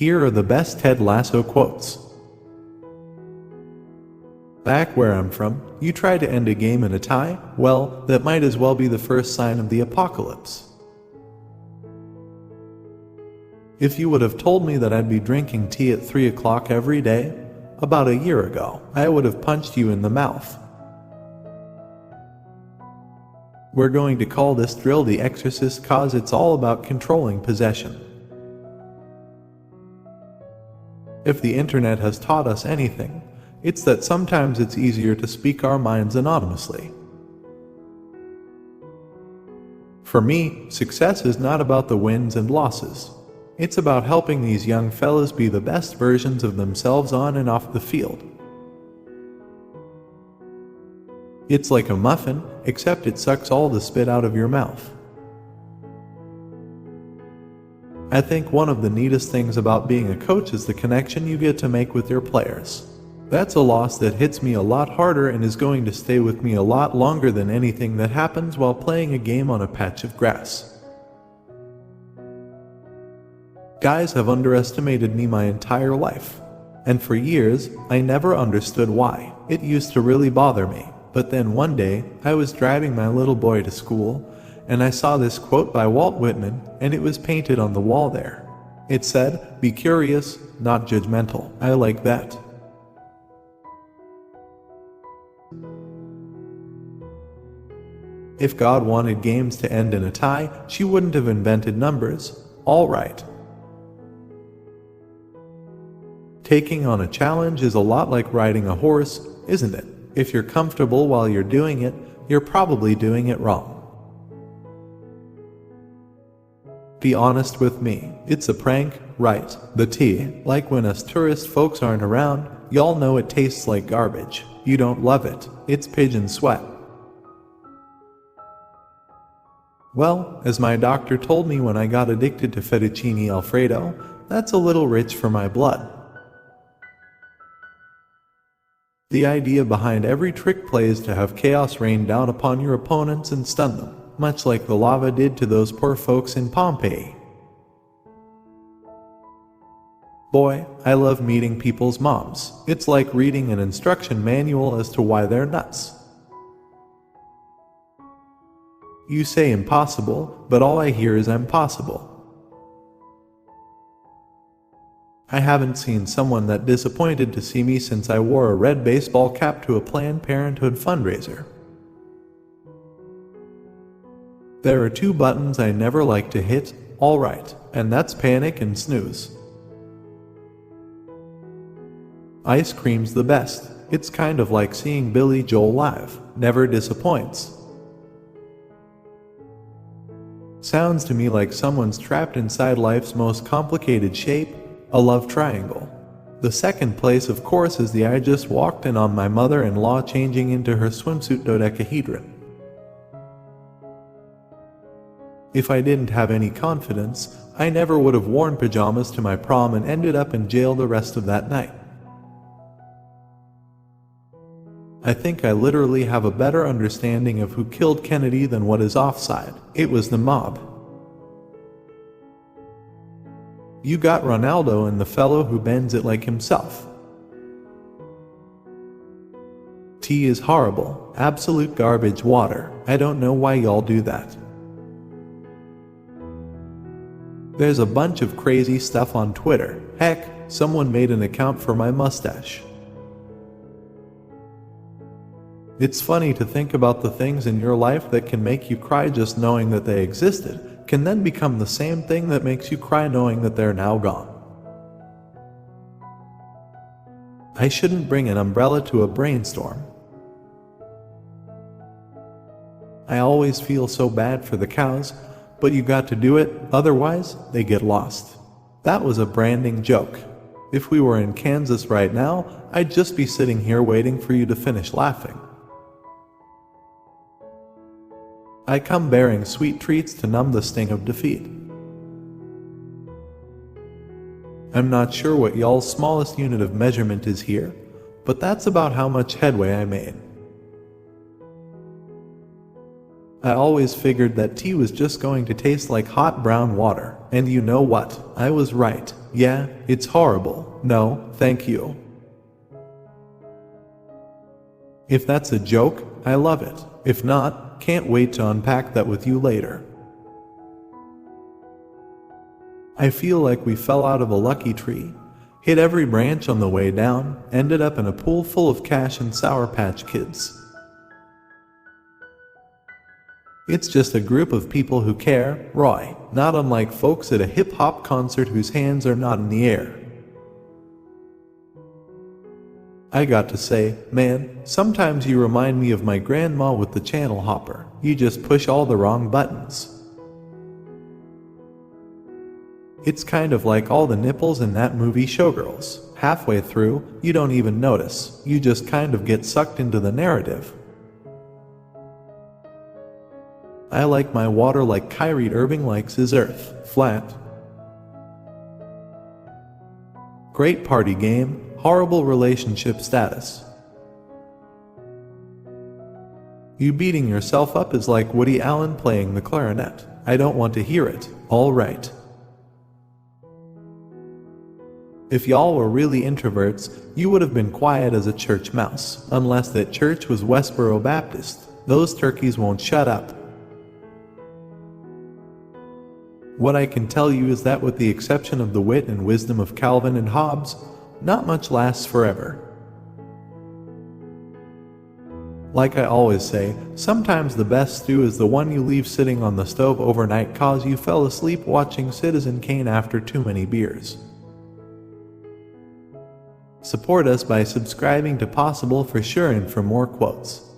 Here are the best Ted Lasso quotes. Back where I'm from, you try to end a game in a tie? Well, that might as well be the first sign of the apocalypse. If you would have told me that I'd be drinking tea at 3 o'clock every day, about a year ago, I would have punched you in the mouth. We're going to call this drill The Exorcist cause it's all about controlling possession. If the internet has taught us anything, it's that sometimes it's easier to speak our minds anonymously. For me, success is not about the wins and losses. It's about helping these young fellas be the best versions of themselves on and off the field. It's like a muffin, except it sucks all the spit out of your mouth. I think one of the neatest things about being a coach is the connection you get to make with your players. That's a loss that hits me a lot harder and is going to stay with me a lot longer than anything that happens while playing a game on a patch of grass. Guys have underestimated me my entire life. And for years, I never understood why. It used to really bother me. But then one day, I was driving my little boy to school, and I saw this quote by Walt Whitman, and it was painted on the wall there. It said, "Be curious, not judgmental." I like that. If God wanted games to end in a tie, she wouldn't have invented numbers. All right. Taking on a challenge is a lot like riding a horse, isn't it? If you're comfortable while you're doing it, you're probably doing it wrong. Be honest with me, it's a prank, right? The tea, like when us tourist folks aren't around, y'all know it tastes like garbage. You don't love it, it's pigeon sweat. Well, as my doctor told me when I got addicted to fettuccine alfredo, that's a little rich for my blood. The idea behind every trick play is to have chaos rain down upon your opponents and stun them, much like the lava did to those poor folks in Pompeii. Boy, I love meeting people's moms. It's like reading an instruction manual as to why they're nuts. You say impossible, but all I hear is impossible. I haven't seen someone that disappointed to see me since I wore a red baseball cap to a Planned Parenthood fundraiser. There are 2 buttons I never like to hit, all right, and that's panic and snooze. Ice cream's the best. It's kind of like seeing Billy Joel live, never disappoints. Sounds to me like someone's trapped inside life's most complicated shape, a love triangle. The second place, of course, is the I just walked in on my mother-in-law changing into her swimsuit dodecahedron. If I didn't have any confidence, I never would have worn pajamas to my prom and ended up in jail the rest of that night. I think I literally have a better understanding of who killed Kennedy than what is offside. It was the mob. You got Ronaldo and the fellow who bends it like himself. Tea is horrible, absolute garbage water. I don't know why y'all do that. There's a bunch of crazy stuff on Twitter. Heck, someone made an account for my mustache. It's funny to think about the things in your life that can make you cry just knowing that they existed, can then become the same thing that makes you cry knowing that they're now gone. I shouldn't bring an umbrella to a brainstorm. I always feel so bad for the cows, but you got to do it, otherwise they get lost. That was a branding joke. If we were in Kansas right now, I'd just be sitting here waiting for you to finish laughing. I come bearing sweet treats to numb the sting of defeat. I'm not sure what y'all's smallest unit of measurement is here, but that's about how much headway I made. I always figured that tea was just going to taste like hot brown water. And you know what? I was right. Yeah, it's horrible. No, thank you. If that's a joke, I love it. If not, can't wait to unpack that with you later. I feel like we fell out of a lucky tree, hit every branch on the way down, ended up in a pool full of cash and Sour Patch Kids. It's just a group of people who care, Roy, not unlike folks at a hip-hop concert whose hands are not in the air. I got to say, man, sometimes you remind me of my grandma with the channel hopper. You just push all the wrong buttons. It's kind of like all the nipples in that movie Showgirls. Halfway through, you don't even notice. You just kind of get sucked into the narrative. I like my water like Kyrie Irving likes his earth, flat. Great party game, horrible relationship status. You beating yourself up is like Woody Allen playing the clarinet. I don't want to hear it. All right. If y'all were really introverts, you would have been quiet as a church mouse, unless that church was Westboro Baptist. Those turkeys won't shut up. What I can tell you is that with the exception of the wit and wisdom of Calvin and Hobbes, not much lasts forever. Like I always say, sometimes the best stew is the one you leave sitting on the stove overnight cause you fell asleep watching Citizen Kane after too many beers. Support us by subscribing to Possible for sure and for more quotes.